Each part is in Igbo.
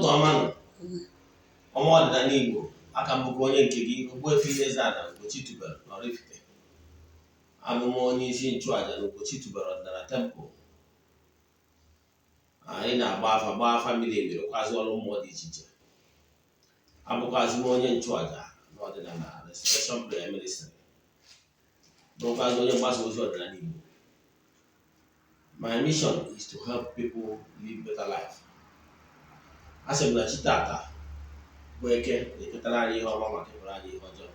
ụtụtụ ọma nọ ọnwa ọdịnala Igbo aka m bụkwa onye nke gị Ogbuefi EZE-ANA Ugochi tubelu na oraifite. Abụ m onye isi nchụaja na Ugochi tubelu ọdịnala tempụl. Anyị na-agba afa miri emi rụkwazị ọrụ mmụọ dị iche iche. Abụkwazị m onye nchụaja n'ọdịnala Restoration Prayer Ministry, bụkwazị onye mgbasa ozi ọdịnala Igbo. My mission is to help people live better life. Asị m na chi tata bụ eke na-eketara anyị ihe ọma maka ịbụrụ anyị ihe ọjọọ.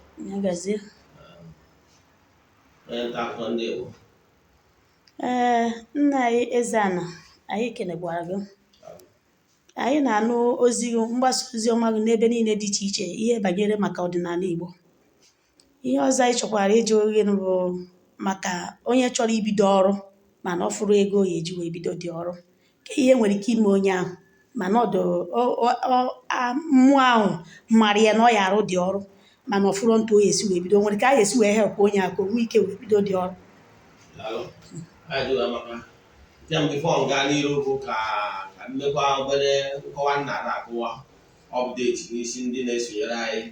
Onye nta akụkọ ndị Igbo. Nna anyị EZE-ANA, anyị kenekwara gị. Anyị na-anụ ozi mgbasa ozi ọma gị n'ebe niile dị iche iche ihe banyere maka ọdịnala Igbo. Ihe ọzọ anyị chọkwara ịjụ oge bụ maka onye chọrọ ibido ọrụ mana ọ fụrụ ego ya eji wee bido dị ọrụ. Ka ihe nwere ike ime onye ahụ mana mmụọ ahụ mara ya na ọ ya arụ dị ọrụ mana ọ fụrụ ntụ o esi wee bido, nwere ka a ga-esi wee help onye aka onwe ike wee bido dị ọrụ. Bifo nga n'iru bụ ka mmekwa obere nkọwa nna na-akụwa ọpdeti n'isi ndị na-esonyere anyị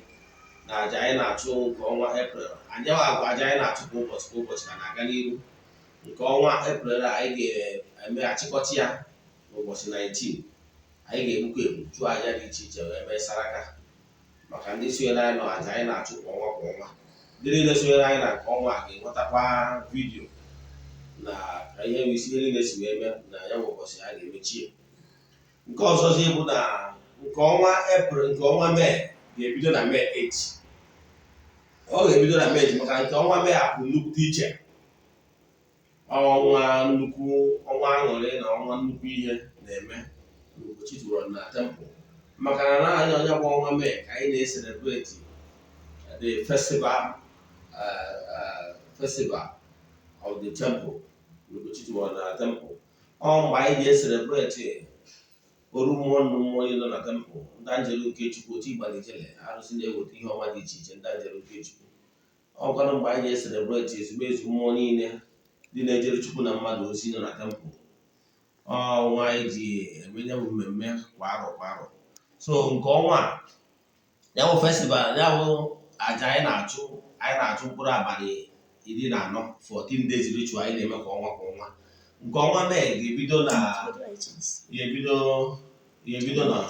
na aja anyị na-achụ nke ọnwa Eprel. Anyị agwa aja anyị na-achụ kwa ụbọchị ka na-aga n'iru. Nke ọnwa Eprel anyị ga-eme achịkọta ya n'ụbọchị 19. Anyị ga-egbukwa egbu chụọ aja dị iche iche wee mee saraka maka ndị sonyere anyị na aja anyị na-achụ kwa ọnwa. Ndị niile sonyere anyị na nke ọnwa ga-enwetakwa vidiyo na ihe isi ihe niile si wee mee na ya bụ ụbọchị a ga-emechie. Nke ọzọzi bụ na nke ọnwa Eprel, nke ọnwa Mee ga-ebido na Mee 8. Ọ ga-ebido na Mee 8 maka nke ọnwa Mee a bụ nnukwu iche. Ọnwa aṅụrị na ọnwa nnukwu ihe na-eme n'Ugochi tubelu na tempụl. Maka na anyị onye bụ ọnwa Mee ka anyị na-eselebreti the festival of the temple, Ugochi tubelu na temple. Mgbe anyị ga-eselebreti oru mmụọ nnụ mmụọ nọ na tempụl, ndị anjelu nke Chukwu otu ịgbalijele arụsị na-eweta ihe ọma dị iche iche, ndị anjelu nke Chukwu. Ọkwanụ mgbe anyị ga-eselebreti ezigbo ezu mmụọ niile ndị na-ejere Chukwu na mmadụ ozi nọ na tempụl. Ọnwa anyị ji emenye bụ mmemme kwa arọ. So nke ọnwa a ya bụ festival, ya bụ aja anyị na-achụ mkpụrụ abalị 14, 14 days ritual anyị na-eme kwa ọnwa. Nke ọnwa Mee ga-ebido na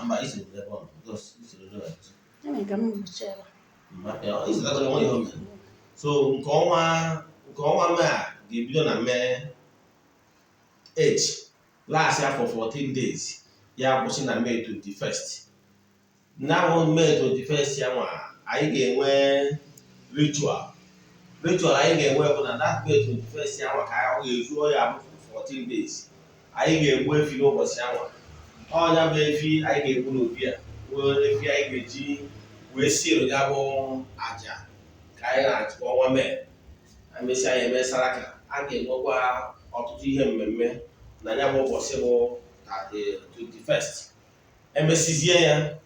mba so nke ọnwa Mee a ga-ebido na Mee 8 last ya for 14 days, ya kwụsị na Mee 21st. Na Mee 21st ya nwa anyị ga-enwe ritual anyị ga-enwe bụ na that Mee 21st ya nwa ka ọ ga-ezuo ya bụ 14 days. Anyị ga-egbu efi n'ụbọchị ya nwa. Ọnya bụ efi anyị ga-egbu n'obi a, wee efi anyị ga-eji wee siere ya bụ aja ka anyị na-achụ ọnwa Mee. Emesịa ya eme saraka, a ga-enwekwa ọtụtụ ihe mmemme na ya bụ ụbọchị bụ 21st. Emesizie ya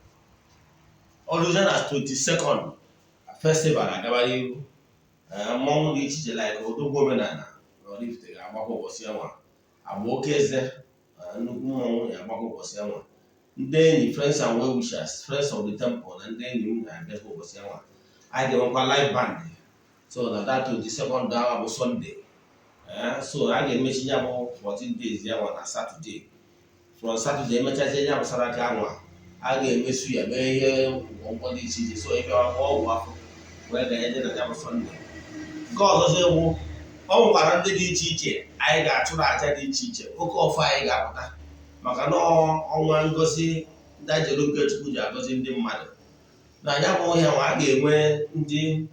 ọrụzie na 22nd festival agaba n'ihu. Mmọnwụ dị iche iche like odogwu omenala na oraifite ga-agbakọ ụbọchị ya nwa. Agba oke eze nnukwu mmọnwụ ga-agbakọ ụbọchị ya nwa. Ndị enyi, friends and well wishers, friends of the temple na ndị enyi m ga-abịakwa ụbọchị ya nwa. Anyị ga-enwekwa live band. So na that 22nd hour bụ Sunday. So a ga-emechi ya bụ 14 days ya nwa na Saturday. From Saturday emechazie ya bụ saraka nwa, a ga-emesu ya mee ihe ngwongwo dị iche iche. So ebe ọgwụ afọ wee ga-eje na ya bụ Sunday. Nke ọzọzi ewu ọ nwekwara ndị dị iche iche anyị ga-achụrụ aja dị iche iche. Oke ọfọ anyị ga-apụta maka na ọnwa ngozi ndị anjelu nke Chukwu ji agọzi ndị mmadụ. Na ya bụ ya nwa a ga-enwe ndị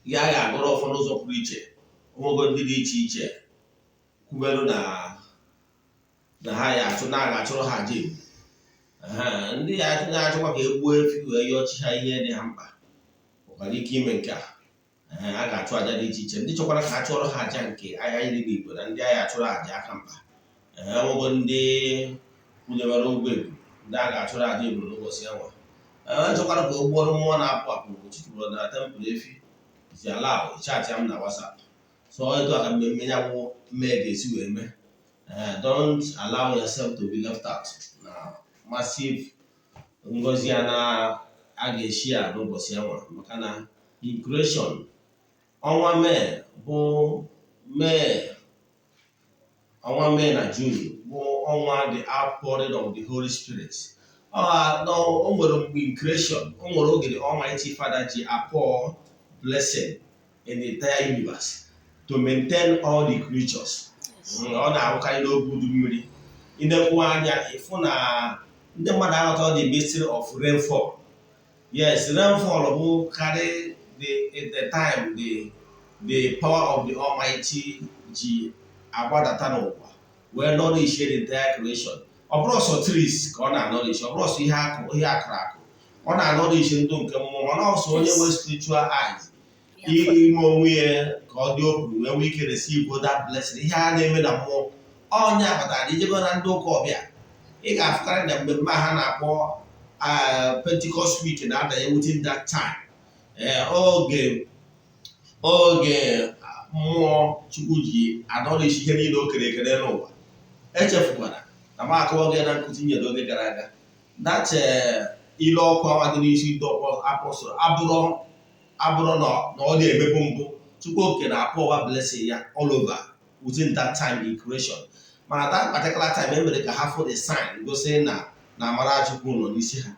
ya ga-agụrụ ọfọ n'ụzọ pụrụ iche. Onwego ndị dị iche iche kwubelu na ha ya na-achụrụ ha aja Igbo. Ndị ya na-achọkwa ka egbuo efi wee yọọ chi ha ihe dị ha mkpa nwekwara ike ime nke a. A ga-achụ aja dị iche iche. Ndị chọkwara ka a chụọrọ ha aja nke ahịa iri n'Igbo na ndị agha achụrụ aja aka mkpa. Enwego ndị kwudebere Ogbuefi ndị a ga-achụrụ aja Igbo n'ụbọchị ya nwa. Chọkwara ka ogbuoro mmụọ na-apụ apụ Ugochi tubelu na tempụl efi ji ala chaatị m na WhatsApp. So etu aka mmemme ya bụ Mee ga-esi wee mee. Don't allow yourself to be left out na massive ngozi a ga-eshi a n'ụbọchị anwa, maka na in creation ọnwa Mee na June bụ ọnwa the outpouring of the Holy Spirit. O nwere mgbe in creation, o nwere oge the Almighty Father ji pour blessing in the entire universe to maintain all the creatures. Ọ na-ahụkarị n'oge udu mmiri. Inekwu anya ịfụ na ndị mmadụ aghọta the mystery of rainfall. Yes, rainfall will carry the time the power of the Almighty G agbadata n'ụwa wee nourish the entire creation. Ọ bụrụ sọ trees ka ọ na-anọrish, ọ bụrụ sọ ihe akụrụ akụ, ọ na-anọrish ndụ nke mmụọ, mana ọsọ onye nwee spiritual eyes ime onwe ya ka ọ dị open wee nwee ike receive that blessing. Ihe a na-eme na mmụọ onye abatara ijego na ndị ụka ọbịa, ị ga-afụkarị na mmemme ha na-akpọ Pentecost week na-adanye within that time. Oge mmụọ Chukwu ji anọrish ihe niile o kere ekere n'ụwa. Echefukwara na m akọwa oge na nkụzi nyere oge gara aga that ile ọkụ awa dị n'isi ndị apọstọl abụrụ na ọ na-emebu mbụ Chukwu oke na pour blessing ya all over within that time in creation. Mana that particular time emere ka ha fụ the sign gosi na amara Chukwu nọ n'isi ha.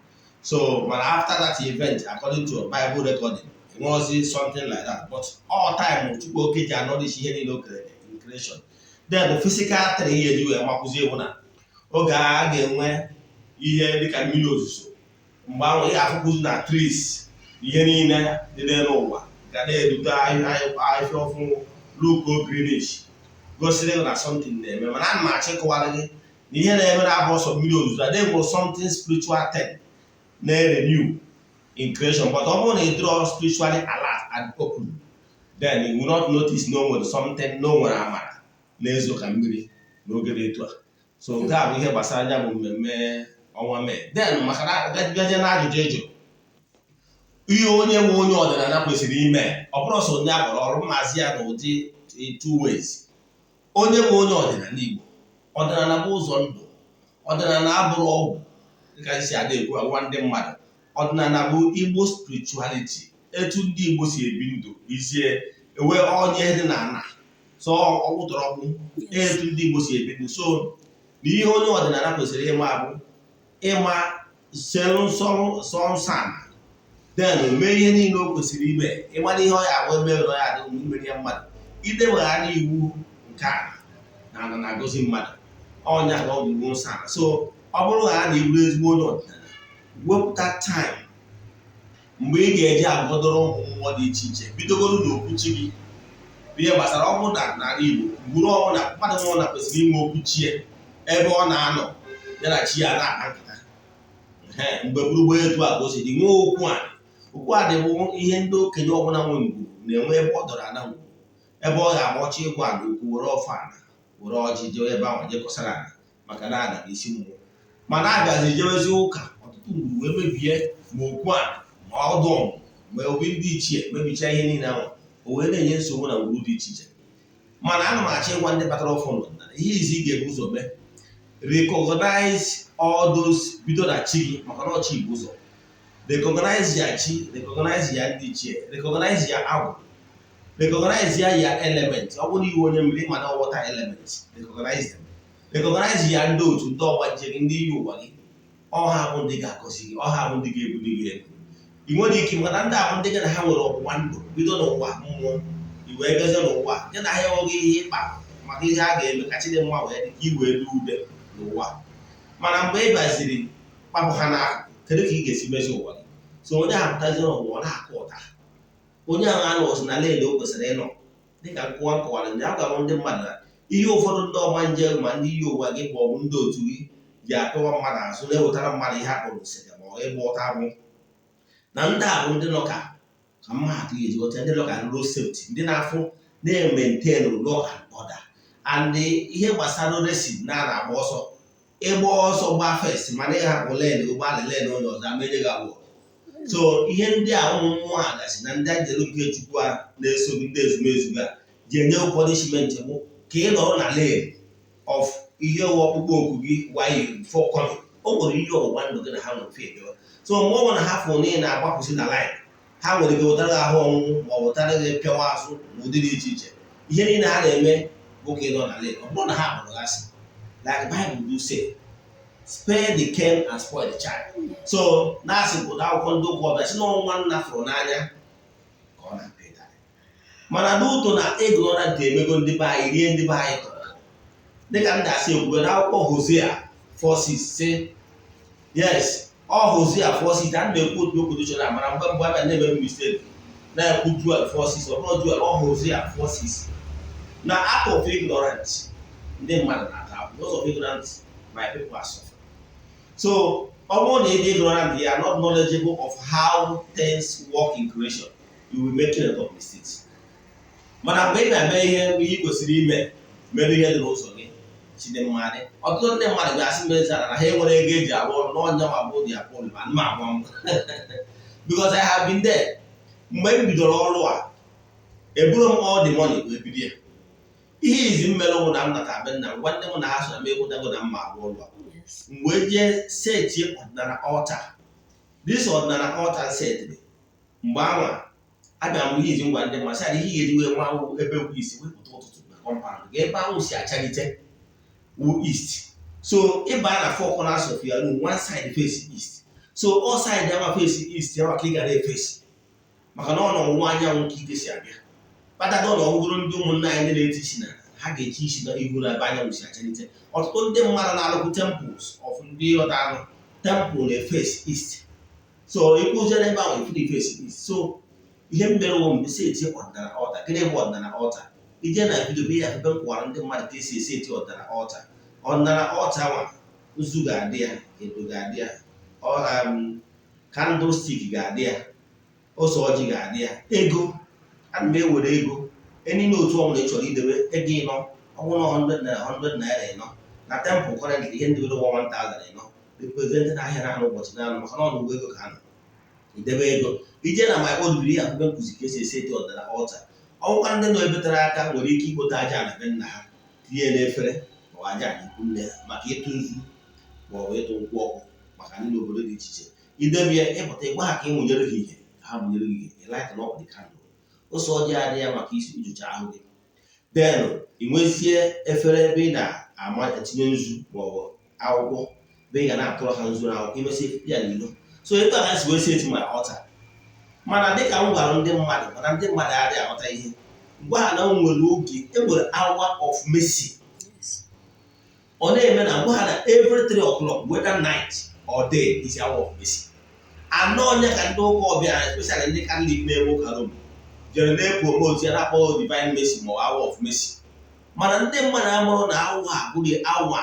So mana after that event, according to Bible recording, it was something like that. But all time Chukwu oke ji anọrish ihe niile o kere in creation. Then the physical 3 years ji wee makwụzie bụ na oge a ga-enwe ihe dịka mmiri ozuzo, mgbe ahụ ị ga-afụkwụzi na trees ihe niile dị n'ụwa ga na-erute ahịhịa ọfụ look greenish, gosiri na something na-eme. Mana ana m achịkọwara gị na ihe na-eme na-abụ ọsọ mmiri ozuzo adịghị bụ something spiritual thing na-renew in creation. But ọ bụrụ na ị draw spiritually alert and open, then you will not notice no nwere something no nwere amara na-ezo ka mmiri n'oge dị etu a. So nke a bụ ihe gbasara anya bụ mmemme ọnwa Mee. Then maka na gaje na ajụjụ ejo ihe onye nwe onye ọdịnala kwesịrị ime, ọ bụrụ sọ onye akpọrọ ọrụ mmazi ya n'ụdị 2 ways. Onye nwe onye ọdịnala Igbo, ọdịnala bụ ụzọ ndụ, ọdịnala abụrụ ọgwụ dịka isi ada ekwu agwa ndị mmadụ. Ọdịnala bụ Igbo spirituality, etu ndị Igbo si ebi ndụ izie ewe onye dị na ana so ọgwụtọrọgwụ etu ndị Igbo si ebi ndụ. So na ihe onye ọdịnala kwesịrị ịma bụ ịma selu nsọ ana, then mee ihe niile o kwesịrị ime, ịmara ihe ọ ya agwa ebe ọ ya adị mmeri ya mmadụ, idebegharị iwu nke a na-agọzi mmadụ ọnya ga ọ bụ iwu nsọ ana. So ọ bụrụ ha na iburu ezigbo onye ọdịnala, wepụta time mgbe ị ga-eji agọdọrọ ụmụ mmụọ dị iche iche, bidogoro n'okwuchi gị ihe gbasara ọbụ na n'ala Igbo. Gburu ọbụla mmadụ nwụrụ na kwesịrị ime okwuchie ebe ọ na-anọ ya na chi ya na-akpa nkata. Mgbe gburugburu etu a ka o si dị nwee okwu a dị bụ ihe ndị okenye ọbụla nwe ngwuru na-enwe ebe ọ dọrọ ana ngwuru, ebe ọ ga-agbachi ịgwụ ana okwu were ọfọ ana were ọjị jee ebe ahụ jekọsara ana maka na ana bụ isi mmụọ. Mana abịazi jewezi ụka ọtụtụ ngwuru wee mebie ma okwu ana ma ọdụ ma obi ndị ichie mebicha ihe niile ahụ, o wee na-enye nsogbu na ngwuru dị iche iche. Mana ana m achọ ịgwa ndị batara ọfọ n'ọdịnala ihe izi ị ga-ebu ụzọ mee, recognize all those bido na chi gị maka na ọchị Igbo ụzọ. Recognize ya chi, recognize ya ndị ichie, recognize ya agwụ, recognize ya element. Ọ bụrụ iwu onye mmiri mana water element, recognize them. Recognize ya ndị otu ndị ọgba nje gị, ndị iyi ụwa gị. Ọha bụ ndị ga-akọzi gị, ọha bụ ndị ga-ebuli gị elu. I nwere ike mana ndị ahụ ndị gị na ha nwere ọgbụgba ndụ bido n'ụwa mmụọ, i wee gazie n'ụwa gị na ha enweghị ihe ịkpa maka ihe a ga-eme ka Chidimma wee dị ka iwee lu ude n'ụwa. Mana mgbe ị baziri kpapụ ha n'akụkụ, kedu ka ị ga-esi mezi ụwa gị? So onye ahụ pụtazie n'ụwa na-akụ ụta, onye ahụ anọzi na leele o kwesịrị ịnọ dịka nkọwara ndị agwa ndị mmadụ na ihe ụfọdụ ndị ọgba nje ma ndị iyi ụwa gị ma ọ bụ ndị otu gị ji apịwa mmadụ azụ na-ewetara mmadụ ihe akpọrọ nsete ma ọ ịgba ụta agbụ. Na ndị a bụ ndị nọ ka mmadụ ga-eji ghọta ndị nọ ka road safety, ndị na-afụ na-maintain law and order. And ihe gbasara racing na-agba ọsọ, ịgba ọsọ gbaa first mana ịhapụ len ụgbọala len onye ọzọ amenye gị abụọ. So ihe ndị a ụmụ mmụọ a gasị na ndị ajelu nke Chukwu a na-eso ndị ezumezu a ji enye punishment bụ ka ị nọrọ na len of ihe ọkpụkpọ oku gị while before coming. o nwere ihe ọgbụgba ndụ gị na ha nwere fe edewa. So mgbe ọ bụla ha fụrụ na ị na-agbapụsị na line, ha nwere ike wetara gị ahụ ọnwụnwụ ma ọ wetara gị pịawa azụ na ụdị dị iche iche. Ihe niile ha na-eme bụ ka ị nọ na lane, ọ bụrụ na ha kpọrọ asị. Like Bible do say, spare the king and spoil the child. So na-asị bụ akwụkwọ ndị ụka ọbịa si n'ọnwa nna fụrụ n'anya ka ọ na-apị ịtarị. Mana n'ụtọ na ignorant emego ndị be anyị rie ndị be anyị tọrọ. Dịka m ga-asị ekwuwe n'akwụkwọ Hosea 4:6 sị, yes, ọ Hosea 4:6 a na-ekwu otu okwu dị chọrọ mana mgbe abịa na-eme mistake na-ekwu Joel 4:6, ọ bụrụ Joel, ọ Hosea 4:6. Na out of ignorance, ndị mmadụ na-ata ahụ. Because of ignorance, my people are suffering. So, ọ bụrụ na ị dị ignorant, you are not knowledgeable of how things work in creation, you will make a lot of mistakes. Mana mgbe ị na-eme ihe ị kwesịrị ime, mere ihe dị n'ụzọ gị, chide mmadụ. Ọtụtụ ndị mmadụ ga-asị mezara na ha enwere ego eji arụ ọrụ n'ọnya ma bụ dị akpọ ma nma agwa m. Because I have been there. Mgbe m bidoro ọrụ a, eburu m all the money wee bido ya. Ihe izi mmere ụmụ na m nata be nna m, gwa ndị mụ na ha so na m ekwutago na mma arụ ọrụ a. Mgbe jee seti ọdịnala ọta, this ọdịnala ọta setịrị, mgbe anwa abịa m ihe izi ngwa ndị mmasị adị ihe ga-eji wee nwa ebe ugwu isi wepụta ụtụtụ na kọmpaụnd ga ebe ahụ si achalite wu east. So ịba na four corners of your room, one side face east. So all side ya ma face east ya maka ị gara efesi maka na ọ nọ ọwụwa anyanwụ ka ike si abịa. Kpatado na ọgụgụrụ ndị ụmụnna anyị ndị na-eti isi na ha ga-echi isi na ihu na ebe anyanwụ si achalite. Ọtụtụ ndị mmadụ na-alụkwu temples of ndị ọta anụ temple na-efesi east. So ịkwụzie n'ebe ahụ efu na-efesi east. So ihe m mere ụmụ esi eti ọdịnala ọta. Gịnị bụ ọdịnala ọta? Ije na vidio bụ ya ebe m kwara ndị mmadụ ka esi eti ọdịnala ọta. Ọdịnala ọta nwa nzu ga-adị ya, edo ga-adị ya, candlestick ga-adị ya, ose ọjị ga-adị ya, ego ana m ewere ego enyi otu ọbụla ị chọrọ idebe ego ịnọ ọbụla 100 naira ịnọ na temple currently ihe ndị bere 1000 ịnọ represent na ahịa na ụbọchị na maka na ọnụgwọ ego ka ha nọ idebe ego. Ije na my old biri ya mgbe nkụzi ka esi esi eti ọdịnala ọta. Ọgwụkwa ndị nọ ebetere aka nwere ike ikpote aja na be nna ha tinye n'efere ma ọ aja na ikwu nne ha maka ịtụ nzu ma ọ bụ ịtụ nkwụ ọkụ maka ndị n'obodo dị iche iche. Idebe ya ịpụta ịgwa ha ka ị mụnyere gị ihe ka ha mụnyere gị ihe ịlaịt na ọkụ dị kandụl. Ose ọjị adị ya maka isi nyocha ahụ gị. Then ị nwezie efere ebe ị na-ama etinye nzu ma ọ bụ akwụkwọ ebe ị ga na-atụrụ ha nzu na akwụkwọ imesi ya n'ilo. So ebe a si wee si eti ma ọta. Mana dịka m gwara ndị mmadụ mana ndị mmadụ adịghị aghọta ihe, gwa ha na m nwere oge enwere hour of mercy. Ọ na-eme na gwa ha na every 3 o'clock whether night or day is hour of mercy. Anọ onye ka ndị ụka ọbịa especially ndị Catholic na-eme ụka Rome jere na-epromote ya na-akpọ divine mercy ma hour of mercy. Mana ndị mmadụ amụrụ na awa a bụrụ awa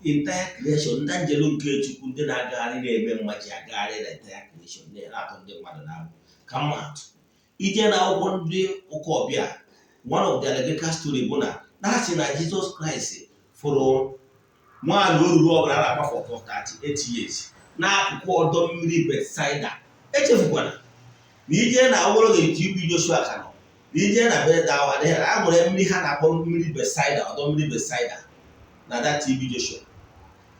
entire creation, ndị njelu nke Chukwu ndị na-agagharị na-eme mmaji agagharị na entire creation na-atọ ndị mmadụ na-abụ ka mmadụ. Ije na akwụkwọ ndị ụka ọbịa, one of the allegorical story bụ na na-asị na Jesus Christ fụrụ nwaanyị oruru ọbụla na-agba for 38 years n'akụkụ ọdọ mmiri Bethsaida. Echefukwana na ije na awụrụ ga-eti ibu Joshua ka nọ na ije na Bedawa a nwere mmiri ha na-akpọ mmiri Bethsaida, ọdọ mmiri Bethsaida na that TB Joshua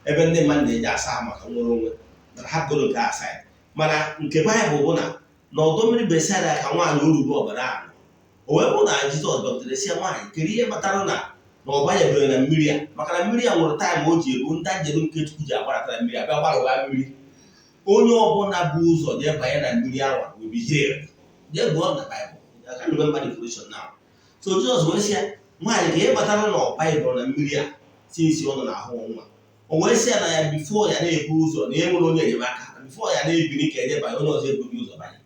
ebe ndị mmadụ na-eji asa ha maka nwere onwe na ha goro nke asaịd. Mana nke Baịbụl bụ na ọdọ mmiri Bethsaida ka nwaanyị oruru ọbara ahụ. O wee bụ na Jizọs bịarutere sị nwaanyị kedu ihe kpatara na ọ banyebere na mmiri a, maka na mmiri a nwere taịm o ji eru ndị njelu nke Chukwu ji agbaratara mmiri abịa gbarụba mmiri. Onye ọbụla bụ ụzọ jee banye na mmiri ahụ will be healed. Jee gụọ na Baịbụl, I can't remember the definition now. So Jizọs wee sị ya nwaanyị ka ihe kpatara na ọ banyebere na mmiri a sinsi ọ nọ n'ahụ nwa. O wee sị ya na ya bifo ya na-ebu ụzọ na enwere onye enyemaka, bifo ya na-ebiri ka enye banye onye ọzọ ebughị ụzọ banye.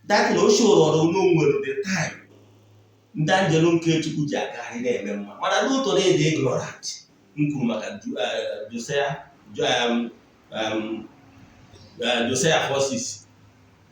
That na o shoro ọrụ nwere the time ndị njelu nke Chukwu ji agagharị na-eme mma. Mana n'ụtọ na-ede ignorant m kwuru maka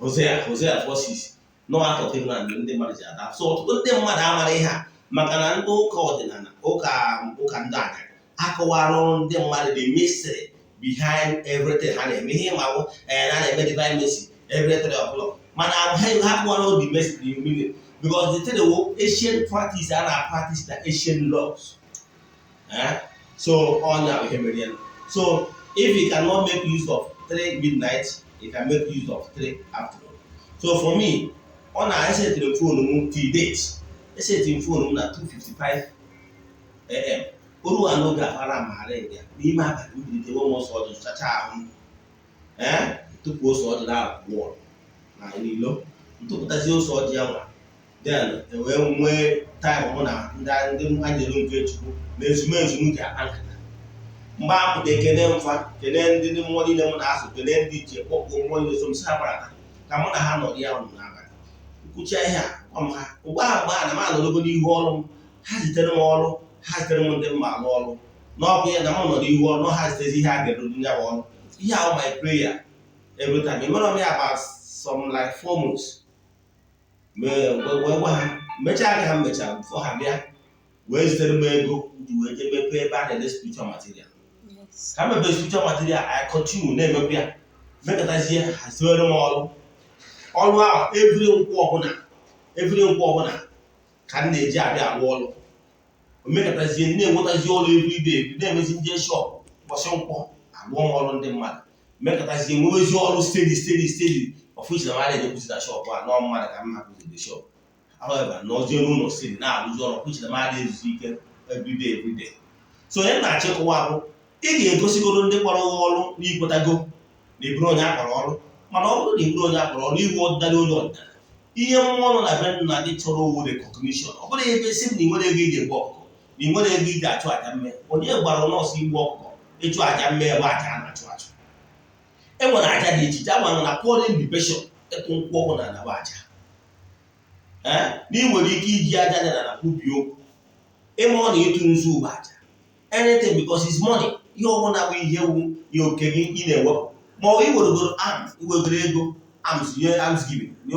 Hosea 4:6 nọ akọtị na ndị mmadụ ji ada. So ọtụtụ ndị mmadụ amara ihe a maka na ndị ụka ọdịnala ụka ndị anya akọwara ọrụ ndị mmadụ the mystery behind everything ha na-eme. Ihe mawụ na na-eme divine mercy every 3 o'clock. Mana ha kpọrọ the mystery meaning because the thing was ancient practice and practice the ancient laws. So on now we can begin. So if he cannot make use of 3 midnight, he can make use of 3 afternoon. So for me, on a setting phone till date, a setting phone na 2:55 a.m. Uru anoga afara mare ya n'ime abalị ụdịrị nwe ọsọ ọdụ chacha ahụ tupu ose ọdụ na-abụọ na n'ilo ntụpụtazi ose ọdụ ya nwa then wee nwee taịm mụ na ndị anyere nke Chukwu na ezumezu m ji akpa nkata mgbe apụta ekene mfa kene ndị mmụọ niile m na-asụ kene ndị ichie kpọkpọ mmụọ niile so m si ha gbarata ka mụ na ha nọrọ ya ọnụ n'abalị nkwụcha ihe a ọm ha ugbu a mgbe a na m anọrọgo n'ihu ọrụ m ha zitere m ọrụ ha zitere m ndị mma n'ọrụ n'ọbụ ya na m nọ n'ihu ọrụ ha zitezi ihe a ga-eru ya ọrụ ihe ahụ my prayer every time ị mara m ya about some like 4 months wee gwa ha mechaa aka ha mechara bifo ha bịa wee zitere m ego ji wee jee mepee ebe a na-ede spiritual material ka m mepee spiritual material I continue na-emepe ya mekọtazie haziwere m ọrụ ahụ every nkwụ ọbụla ka m na-eji abịa arụ ọrụ omekọtazie na-enwetazi ọrụ everyday na-emezi nje shop ụbọchị nkwọ alụọ m ọrụ ndị mmadụ mekọtazie nwewezi ọrụ steady ọfụchi na mmadụ ejekwuzi na shop a nọọ mmadụ ka m hapụzi shop however n'ozie n'ụlọ steady na-arụzi ọrụ ọfụchi na mmadụ ezuzi ike everyday so onye na-achịkọwa bụ ị ga-egosigoro ndị kpọrọ ọrụ n'ikwetago na iburu onye akpọrọ ọrụ mana ọ bụrụ na iburu onye akpọrọ ọrụ iwu ọdịnala onye ọdịnala ihe mmụọ nọ na be nna gị chọrọ owu recognition ọ bụrụ ebe si na ị nwere ego iji egbu ọkụkọ na ị nwere ego iji achụ aja mme onye gwara nọọsụ igbu ọkụkọ ịchụ aja mme ebe aja a na-achụ achụ e nwere aja dị iche iche agwa na pouring the passion ịtụ nkwụ ọgwụ na anaba aja na ị nwere ike iji aja dị na kwubi okwu ịma ọ na ịtụ nzu bụ aja anything because it's money ihe ọbụla bụ ihe wu ya oke gị ị na-ewepụ ma ọ iweregoro iwegoro ego arms giving nye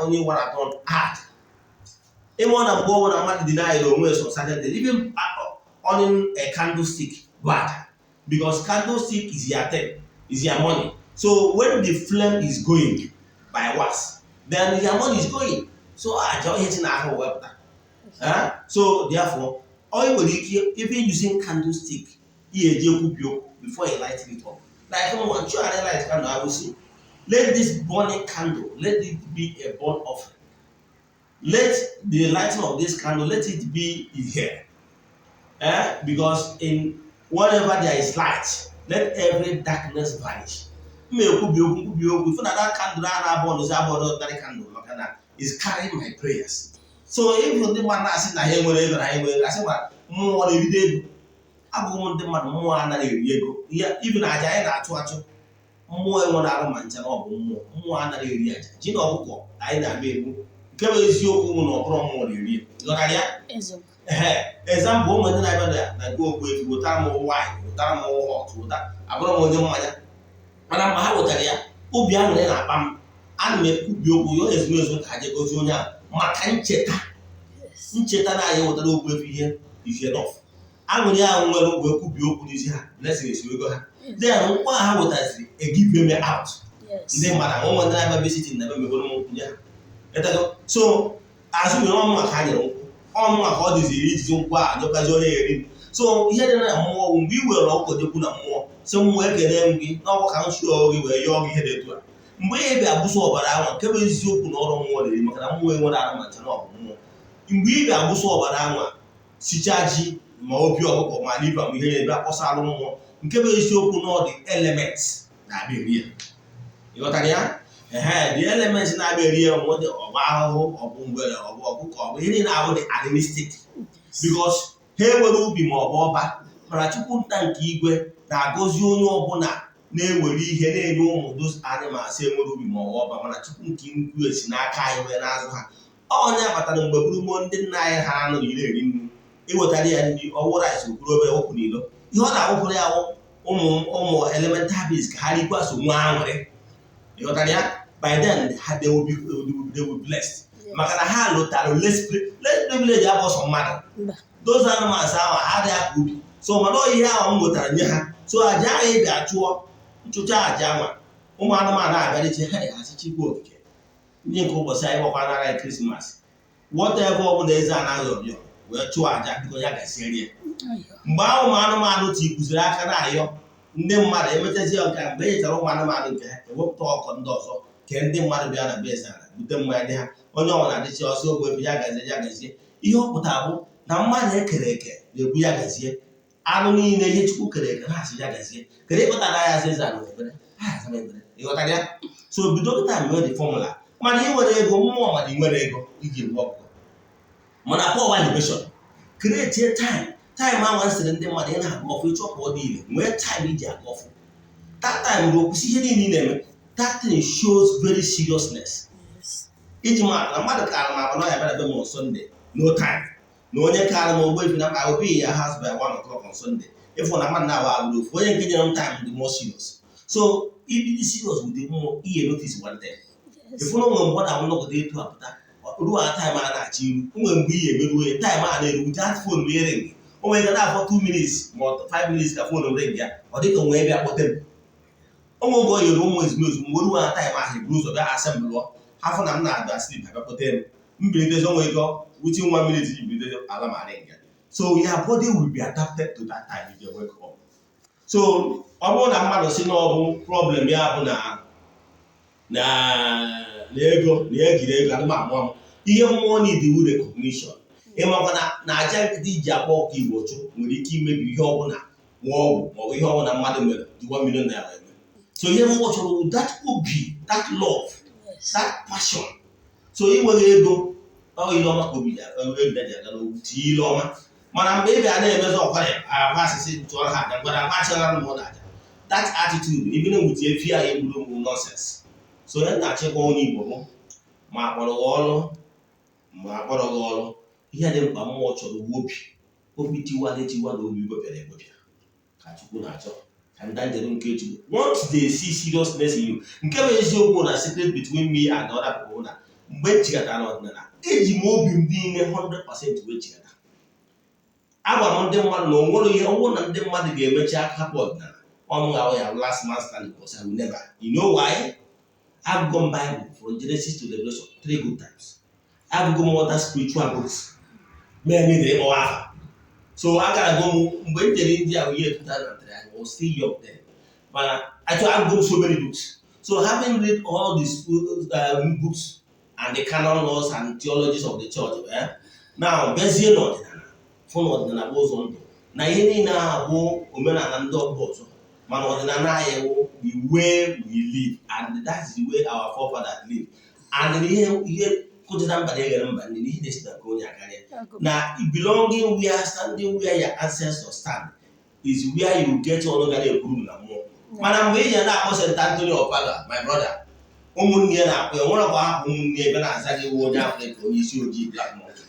onye nwara atọ art ịma ọ na mgbe ọbụla mmadụ dị na-ayịrị onwe so certain even owning a candlestick bụ aja because candlestick is your thing, is your money. So when the flame is going by was, then your money is going. So aja ihe na ahụ wepụta. So therefore, all nwere ike even using candlestick ihe eji ekwubi okwu before you light it up. Like come on, try to light candle, I will see. Let this burning candle, let it be a burnt offering. Let the lighting of this candle, let it be here. Because in wherever there is light, let every darkness vanish. If that candle is ordinary candle, is carrying my prayers. So if you demand us in the wherever I will, I say, more every day. I want the man more than even a giant at watch more one mancha or more than a area. Gino, I know. Give us your own or promo. Example, when I went there, I go with more wine, more hot, I brought more than mine. And I'm how to tell you, Ubian and Apam, and make Ubio as music had a gozonia, Macancheta. Ncheta na ya wotara Ogbuefi ihe enough. Anwụrụ ya nwere Ogbuefi okwu n'isi ha, blessings we go ha. Then nkwa ha wotaziri give me out. Ndị mmadụ ụmụ ndị na-ebe visiting na ebe mebere m okwu ya. Etago. So azụ mere ọmụ maka ha nyere ọmụ maka ọ dịziri iji nkwa a nyọkazi onye eri. So ihe dị na mmụọ mgbe i were ọkụ dịkwu na mmụọ sị mmụọ ekele m gị n'ọkwa ka m chụọ gị wee yọọ gị ihe dị etu a. Mgbe ihe bịa bụsọ ọbara ahụ nke bụ eziokwu na ọrụ mmụọ na-eri maka na mmụọ enwere ara ma ncha na ọ bụ mmụọ. Mgbe ị ga-agbụsọ ọbara anwa sichaa ji ma obi ọkụkọ ma n'iba ma ihe ya ebe akpọsa alụ mmụọ nke bụ eziokwu na ọ dị elements na-abịa eri ya. Ịghọtara ya? The elements na-abịa eri ya nwere ọgba ahụhụ ọbụ ngwere ọbụ ọkụkọ ọbụ ihe niile ahụ dị animistic because ha enwere ubi ma ọ bụ ọba mana Chukwu nta nke igwe na-agọzi onye ọbụla na-ewere ihe na-enye ụmụ those animals enwere ubi ma ọ bụ ọba mana Chukwu nke igwe esi n'aka anyị wee na-azụ ha. Onye abatara mgbe gburugburu ndị nna anyị ha anọghị eri nri iwetara ya nri ọwụrụ anyị okpuru obere okwu n'ilo ihe ọ na-awụpụrụ ya ụmụ elemental beings ka ha rikwa so nwa aṅụrị. Ịghọtara ya? By then they will be blessed maka na ha lụtara less privilege abụ sọ mmadụ. Those animals ahụ ha adịghị aka ubi so mana ihe ahụ m nwetara nye ha so aja anyị ga-achụọ nchụcha aja nwa ụmụ anụmanụ abịarịche ha asịchikwa okike ndị nke ụbọchị anyị gbakwa nara anyị Krismas whatever ọ bụla eze anaghị ọbịa wee chụọ aja biko ya ga-esieri ya. Mgbe ahụ ụmụ anụmanụ ti kụziri aka na-ayọ ndị mmadụ emechazi nke a mgbe e nyechara ụmụ anụmanụ nke ha ewepụta ọkọ ndị ọzọ ke ndị mmadụ bịa na be Eze-Ana bute mmanya dị ha onye ọnwa na-adịchi ọsọ Ogbuefi ya gazie ya gazie. Ihe ọ pụtara bụ na mmadụ ekere eke na-ekwu ya gazie, anụ niile ihe Chukwu kere eke na-asị ya gazie. Kedu ịkpụtara ya azụ Eze-Ana ekpere ịghọtara ya? So bido kịta mee dị fọmụla mana ị nwere ego mmụọ mana ị nwere ego iji rụọ ọkụkọ mana power elevation create time ahụ sịrị ndị mmadụ ị na-aga ọfụ ịchọ ka ọ dị ile nwee time iji aga ọfụ. That time bụ okwụsị ihe niile ị na-eme. That thing shows very seriousness. Iji ma na mmadụ kaara m abụ na ya bịara be m on Sunday no time na onye kaara m Ogbuefi na mkpa obi ya house by 1 o'clock on Sunday ịfụ na mmadụ na-agba agbụrụ ofu onye nke nyere m time dị more serious. So if it is serious with the more ihe notice one thing. Ịfụ na onwe mgbe ọ na-anọgide etu apụta ruo time a na-achị iru onwe mgbe ihe emeruo ya time a na-eru that phone bụ ihe ring o nwere ga na-afọ 2 minutes ma 5 minutes ka phone ring ya ọ dịka onwe ebe akpọte m ụmụ oge oyere ụmụ ezumezu mgbe ruo na time ahụ eburu ụzọ bịa asembụlụọ hafụ na m na-ada slip abịakpọte m mbilitezi onwe ego within 1 minute ji bilitezi ala ma ring ya. So your body will be adapted to that time if you wake up. So ọ bụrụ na mmadụ si na ọ bụ problem ya bụ na ego na ejiri ego anụmanụ ihe mmụọ need wu recognition. Ịmakwa na aja nkịtị iji akpọ ọkụ Igbo chụ nwere ike imebi ihe ọbụla nwa ọgwụ maọbụ ihe ọbụla mmadụ mere ji 1 million naira eme. So ihe mmụọ chọrọ that obi, that love, that passion. So ị nwere ego ile ọma ka obi ya ego ji aga n'ogwu tinye ile ọma mana mgbe ị bịa na-emezi ọkwara ahụ asịsị tụọ ha aja gwara agbachara m na aja that attitude even with efi ya egburu mgbu nonsense. So ya na-achịkwa onye Igbo bụ ma akpọrọ gị ọrụ ma akpọrọ gị ọrụ ihe dị mkpa mmụọ chọrọ obi tiwara etiwa na obi gwepịara egwepịa ka Chukwu na-achọ ka ndị njem nke Chukwu. Once they see seriousness in you nke bụ eziokwu na secret between me and other people na mgbe nchigata n'ọdịnala eji m obi m niile 100% wee chigata. Agwa m ndị mmadụ na onwere ihe ọnwụ na ndị mmadụ ga-emechi aka hapụ ọdịnala ọnụ ahụ ya last man standing because I will never. You know why? I've gone Bible from Genesis to Revelation 3 good times. I've gone other spiritual books. Many they all have. So I gotta go mgbe m jere India year 2003. I was still young then. But actually I've gone so many books. So having read all these books and the canon laws and theologies of the church, now bezie n'ọdịnala fụ n'ọdịnala bụ ụzọ ndụ na ihe niile ahụ bụ omenala ndị ọgbọ ọzọ mana ọdịnala anyị wụ the way we live and that's the way our forefathers live. And ihe kụjita mba na-eghere mba ndị n'ihi na-esi na nke onye akarịa na belonging where standing where your ancestors stand is where you get ọnụ gara ekwuru na mmụọ. Mana mgbe ị ya na-akpọ St. Anthony of Padua my brother ụmụnne ya na-akpọ ya nwere ọkwa hapụ ụmụnne ebe na-aza gị nwe onye Afrịka onye isi ojii black monkey.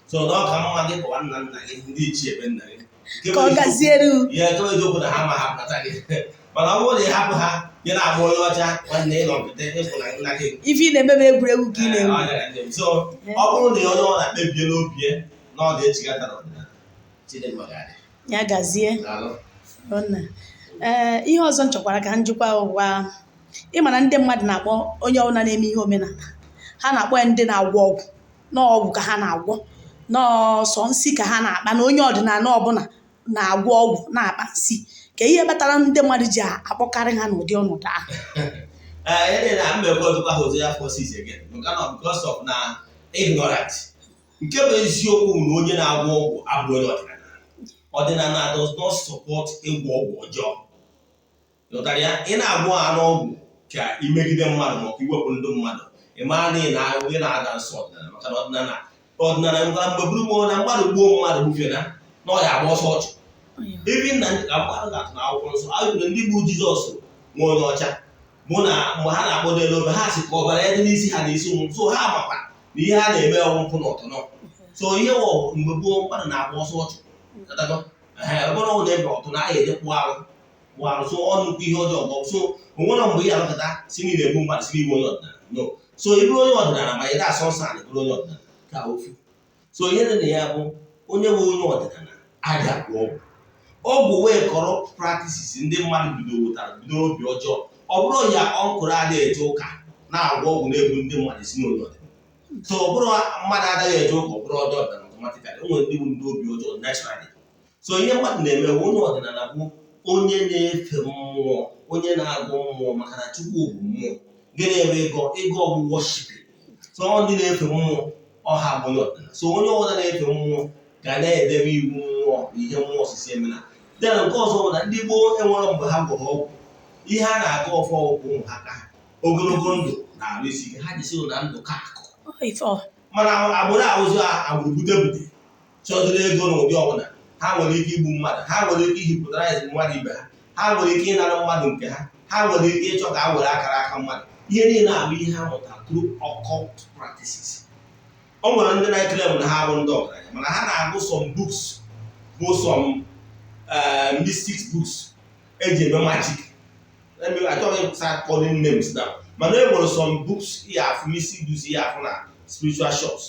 So na ọ ka mma gị kpọwa nna nna gị ndị ichie ebe nna gị ka ọ gaziere ya nke eziokwu na ha ma hapụnata gị mana ọ bụrụ na ị hapụ ha ya na-agba onye ọcha nwanne ị nọpụta ịfụ na nna gị ife ị na-emebe egwuregwu ka ị na-egwu. So ọ bụrụ na onye ọ na-ekpebie n'obi na ọ dị-echigata n'ọdịnala Chineke ga-adị ya gazie. Ihe ọzọ m chọkwara ka njikwa ụwa ịma na ndị mmadụ na-akpọ onye ọbụla na-eme ihe omenala ha na-akpọ ya ndị na-agwọ ọgwụ n'ọgwụ ka ha na-agwọ n'ọsọ nsị ka ha na-akpa na onye ọdịnala ọbụla na-agwọ ọgwụ na-akpa nsị ka ihe kpatara ndị mmadụ ji akpọkarị ha n'ụdị ọnọdụ ahụ. Because of na ignorant nke bụ eziokwu na onye na-agwọ ọgwụ abụrụ onye ọdịnala. Ọdịnala does not support ịgwọ ọgwụ ọjọọ. Ịghọtara ya? Ị na-agwọ anụ ọgwụ ka imegide mmadụ ma ọ ka iwepụ ndị mmadụ ị mara na ị na-ada nsọ ọdịnala maka na ọdịnala ngwa mgbe buru m na mmadụ gbuo mmadụ bufere na ọ ya agba ọsọ ọchụ ebi nna ka mmadụ ga-atụ na akwụkwọ nsọ agụrụ ndị bụ Jizọs nwa onye ọcha mụ na mgbe ha na-akpọdelo obe ha si ka ọbara ya dị n'isi ha n'isi nwụ so ha makwa na ihe ha na-eme ọnwụ mpụ na ọtụnọ. So ihe mgbe gboo mmadụ na-agba ọsọ ọchụ bụrụ na ebe ọtụ na ahịa edekpụ arụ so ọ nnukwu ihe ọjọọ bụ so onwere mgbe ihe alụkọta si niile egbu mmadụ si igwe onye ọdịnala no. So ị bụrụ onye ọdịnala ma ị da-asọ nsọ ala bụrụ onye ọdịnala ka ofu. So ihe dị na ya bụ onye nwe onye ọdịnala aja ọgwụ wee kọrọ practices ndị mmadụ bido obi ọjọọ ọ bụrụ ya ọnkụrụ adịghị eje ụka na-agwọ ọgwụ na-egbu ndị mmadụ si n'onye ọdịnala. So ọ bụrụ mmadụ adịghị eje ụka ọ bụrụ ọjọọ ọdịnala automatically o nwere ndị bụ ndị obi ọjọọ naturally. So ihe mmadụ na-eme onye ọdịnala bụ onye na-efe mmụọ, onye na-agụ mmụọ, maka na Chukwu bụ mmụọ. Gịnị ebe ego bụ worshiping. So ndị na-efe mmụọ ọha bụ onye ọdịnala. So onye ọbụla na-efe mmụọ ga na-edebe iwu mmụọ na ihe mmụọ osisi emena. Dị na nke ọzọ bụ na ndị gboo enwere mgbe ha gwọrọ ọgwụ. Ihe a na-aga ọfọ ọgwụ ụmụ ha ka ogologo ndụ na-arụ isi ike, ha jisi na ndụ ka akụ. Mana agbụrụ ahụzi agbụrụ bute chọdụrụ ego n'ụdị ọbụla. Ha nwere ike igbu mmadụ, ha nwere ike ihipụtarize mmadụ ibe ha, ha nwere ike ịnara mmadụ nke ha nwere ike ịchọ ka a were akara aka mmadụ. Ihe niile abụ ihe ha mụtara through occult practices. O nwere ndị na-ekelem na ha bụ ndị ọgaranya, mana ha na-agụ some books bụ some mystic books eji eme magic. Achọghị start calling names now. Mana e nwere some books ihe afụ mystic books ihe afụ na spiritual shops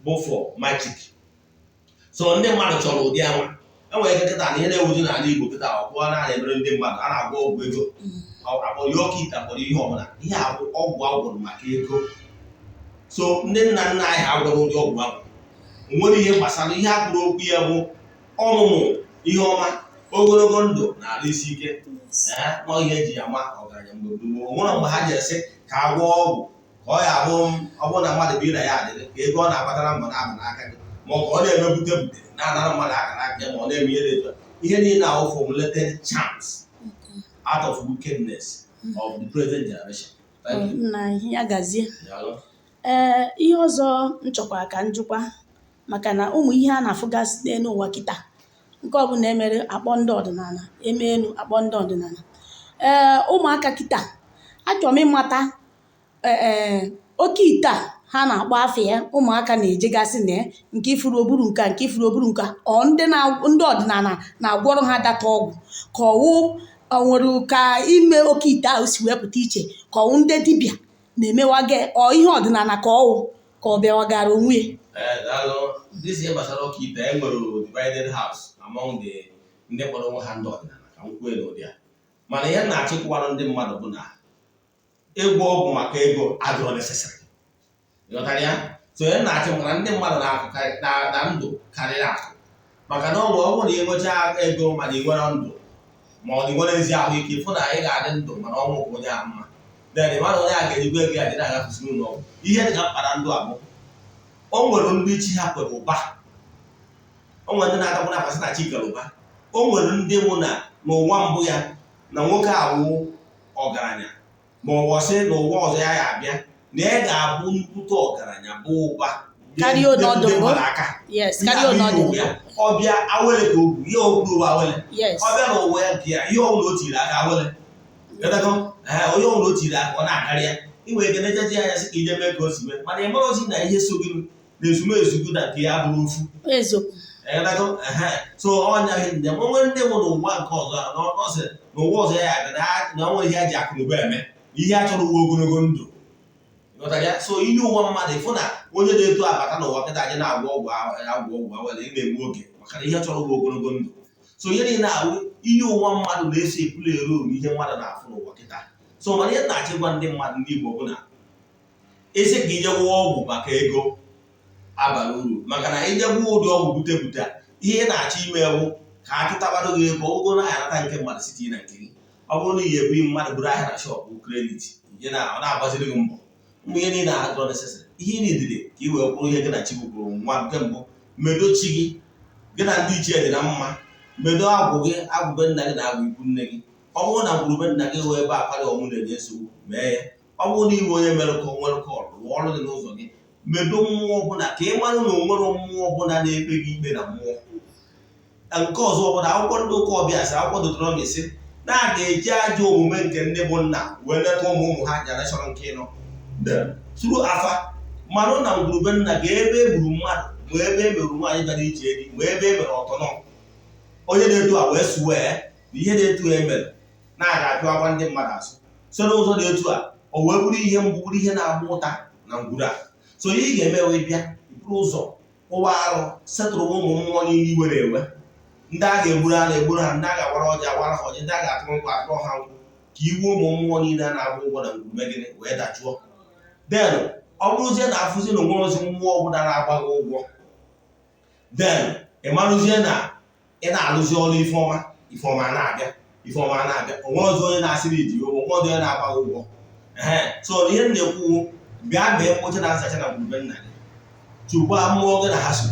bụ for magic. So ndị mmadụ chọrọ ụdị anwa. Enwere ike kịta na ihe na-ewuzi n'ala Igbo kịta ọkwụọ na-emere ndị mmadụ, a na-agwọ ọgwụ ego, akpọrọ ya ọka ite, akpọrọ ihe ọbụla. Ihe abụ ọgwụ agwụrụ maka ego. So ndị nna nna anyị agwọrọ ụdị ọgwụ ahụ. Nwere ihe gbasara ihe a kwuru okwu ya bụ ọmụmụ ihe ọma, ogologo ndụ na-arụ isi ike. Nọ ihe eji ama ọgaranya mgbe gboo. Nwere mgbe ha ji esi ka a gwọọ ọgwụ ka ọ ya bụ na mmadụ bụ ire ya adịrị ka ego ọ na-akpatara mbọ na-aba n'aka gị, ma ọ bụ ọ na-eme bute na-anara mmadụ akara aka ya, ma ọ na-eme ihe dị ihe niile ahụ formulated chants out of wickedness of the present generation. Ya gazie. Ihe ọzọ nchọkwa ka njụkwa maka na ụmụ ihe a na-afụgasị n'elu ụwa kịta, nke ọbụla emere akpọ ndị ọdịnala, eme elu akpọ ndị ọdịnala. Ụmụaka kịta achọrọ m ịmata oke ite a ha na-akpọ afọ ya ụmụaka na-ejegasị na nke ifuru oburu nka nke ifuru oburu nka, ndị ọdịnala na-agwọrọ ha data ọgwụ ka ọwụ nwere ka ime oke ite ahụ si wepụta iche ka ọwụ ndị dibịa na-emewaga ihe ọdịnala ka ọ bịawagara onwe ihe gbasara ọka ite enwere divided house among ndị kpọrọ onwe ha ndị ọdịnala ka m kwuo n'ụdị a. Mana ihe na-achịkwarụ ndị mmadụ bụ na ịgwọ ọgwụ maka ego adịrọ necessary. Ịghọtara ya? So ihe na-achịkwara ndị mmadụ na ndụ karịrị akụ, maka na ọ bụrụ na ị nwechaa ego mana ị nwere ndụ ma ọ dị nwere ezi ahụike, ịfụ na ị ga-adị ndụ mana ọnwụ bụ onye ahụ mma. Then mmadụ onye a ga-ejikwa ego ya dị na-agafesi n'ụlọ ọgwụ. Ihe dị ka mkpara ndụ abụ o nwere ndị chi ha kwere ụba, o nwere ndị na-atakwu na akwasị na chi kere ụba. O nwere ndị mụ na n'ụwa mbụ ya na nwoke awụ ọgaranya, ma ọ wọsị na ụwa ọzọ ya ya abịa na ị ga-abụ nnukwute ọgaranya bụ ụba aka ọbịa awele ka ogwu ihe okwuru awele ọbịa na ụwa ya nke ya ihe ọbụla o tiri aka awele onye ọbụla o tiri aka ọ na-akarị ya. Inwe ike na-ejeji anya sị ka ije mee ka o si mee, mana ị mara ozi na ihe so gị na ezumezu gị na nke ya bụrụ ofu. So ọnya ndị nwe ndị nwụ n'ụwa nke ọzọ ọsị na ụwa ọzọ ya abịa na onwe ihe a ji akụ na ụba eme ihe a chọrọ uwe ogologo ndụ. So inye ụwa mmadụ ịfụ na onye na-eto abata n'ụwa kịta anyị na-agwọ ọgwụ awele ị na-egbu oge maka na ihe chọrọ uwe ogologo ndụ. So ihe niile ahụ inye ụwa mmadụ na-eso epulu eru ihe mmadụ na-afụ n'ụwa kịta. So mana ihe na-achịkwa ndị mmadụ ndị Igbo bụ na esi ka ije gwụọ ọgwụ maka ego abalị uru, maka na ije gwụọ ụdị ọgwụ bute ihe na-achọ ime ewu ka achụtabara gị ego ogo na-anata nke mmadụ site na nke gị. Ọ bụrụ na ihe ebu mmadụ bụrụ ahịa na shọpụ kredit ọ na-agbaziri gị mbọ mgbe ihe niile adịrọ nesesịrị. Ihe niile ka i wee kwụrụ ihe gị na chi bụkwuru nwa nke mbụ, medo chi gị na ndị ichie dị na mma, medo agwụ gị agwụbe nna gị na agwụ ikwu nne gị. Ọ bụrụ na ngwurube nna gị wee ebe akparị ọmụ na-enye nsogbu mee ya. Ọ bụrụ na iwe onye mere ka nwere kọlụ rụọ ọrụ dị n'ụzọ gị, medo mmụọ ọbụla ka ị mara na onwere mmụọ ọbụla na-ekpe gị ikpe na mmụọ. Nke ọzọ ọbụla akwụkwọ ndị ụka ọbịa sị akwụkwọ Deuteronomy sị na a ga-eji ajọ omume nke ndị bụ nna wee leta ụmụ ha generation nke ịnọ tụrụ afa mmanụ na ngwurube nna ga ebe e gburu mmadụ ma ebe e merụ nwaanyị bịara iche edi ma ebe e mere ọtọnọ onye na-eto a wee suwe na ihe na-eto emere na-aga apịakwa ndị mmadụ asụ. So n'ụzọ dị etu a o wee bụrụ ihe mbụ bụrụ ihe na-agba ụta na ngwuru a. So ihe ị ga-eme wee bịa bụrụ ụzọ ụwa arụ setụrụ ụmụ mmụọ niile iwe na-ewe, ndị a ga-egburu ha na-egburu ha, ndị a ga-awara ọjị awara ha ọjị, ndị a ga-atụrụ nkwa atụrụ ha nkwụ ka iwu ụmụ mmụọ niile a na-agba ụgwọ na ngwuru megịnị wee dachụọ. Den ọ bụrụzie na afụzi na onwe ozi mmụọ ọbụla na-agba gị ụgwọ, den ị marụzie na ị na-alụzi ọrụ ifeọma na-abịa. Ifeọma na-abịa onwe ọzọ onye na-asịrị iji onwe ọzọ onye na-agba ụgwọ. So ihe m na-ekwu bịa bee mkpocha na nsacha na gburugburu nna gị tupu amụọ gị na ha so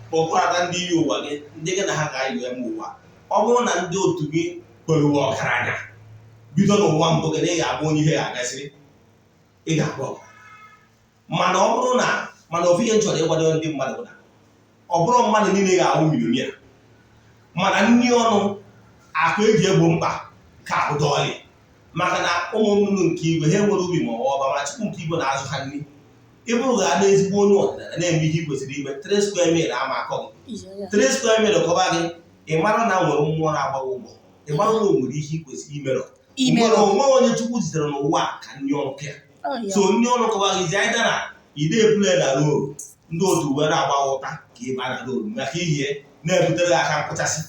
kpọkọrọta ndị iyi ụwa gị ndị gị na ha ga-ayị eme ụwa. Ọ bụrụ na ndị otu gị kwere ụwa ọgaranya bido n'ụwa mbụ gị na ị ga-abụ onye ihe ga-agasịrị ị ga-agba ọgụ. Mana ofu ihe chọrọ ịgbado ndị mmadụ bụ na ọ bụrụ mmadụ niile ga-awụ milionia, mana nri ọnụ akụ eji egbo mkpa ka ụdọọlị maka na ụmụ nnụnụ nke igwe ha enwere ubi ma ọba ma chukwu nke igwe na-azụ ha nri. Ịbụrụ ga-ada ezigbo onye ọdịnala na-eme ihe i kwesịrị ime 3 square mil ama akọ gị 3 square mil kọba gị, ị mara na nwere mmụọ na-agbawa ụgbọ, ị mara na o nwere ihe i kwesịrị imerọ nwere onwe onye chukwu zitere n'ụwa ka nri ọnụ pịa. So nri ọnụ kọba gị zi anyị dara ide ebule na road ndị otu were agba ụta ka ị baa na road maka ihe na-ebutere gị aka mkpụchasị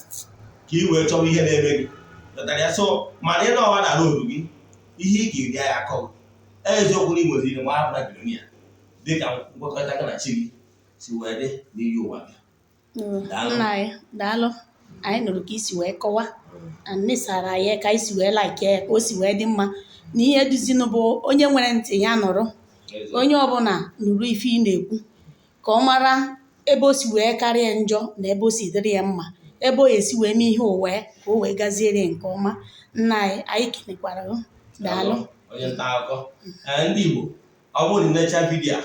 ka ị wee chọwa ihe na-eme gị. So mana ị nọwa na road gị ihe ị ga-eri ya akọ gị eziokwu na igweziri ma abụra bilonia dịka ngwakọta gị na chi gị si wee dị n'iyi ụwa gị. Nna anyị daalụ, anyị nụrụ ka isi wee kọwa anesara ya ka isi wee like ya ka o si wee dị mma na ihe duzinụ bụ onye nwere ntị ya nụrụ, onye ọbụla nụrụ ife ị na-ekwu ka ọ mara ebe o si wee karịa njọ na ebe o si dịrị ya mma, ebe o esi wee mee ihe ụwa ka o wee gaziere nke ọma. Nna anyị kenekwara gị daalụ. Onye nta akụkọ ndị Igbo, ọ bụrụ na necha vidiyo a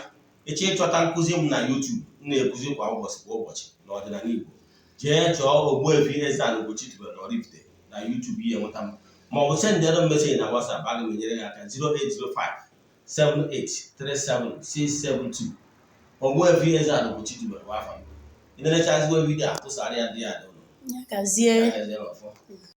eche ịchọta nkụzi m na YouTube na-ekuzi kwa ụbọchị n'ọdịnala Igbo, jee chọọ Ogbuefi EZE-ANA Ugochi tubelu na oraifite na YouTube ihe nweta m, ma ọ bụ sendịrị m meseji na WhatsApp aga m enyere gị aka 08057837672. Ogbuefi EZE-ANA Ugochi tubelu afọ m. Ị na-enecha ezigbo vidiyo a tụsara ya dị ya dị ụlọ. Gazie.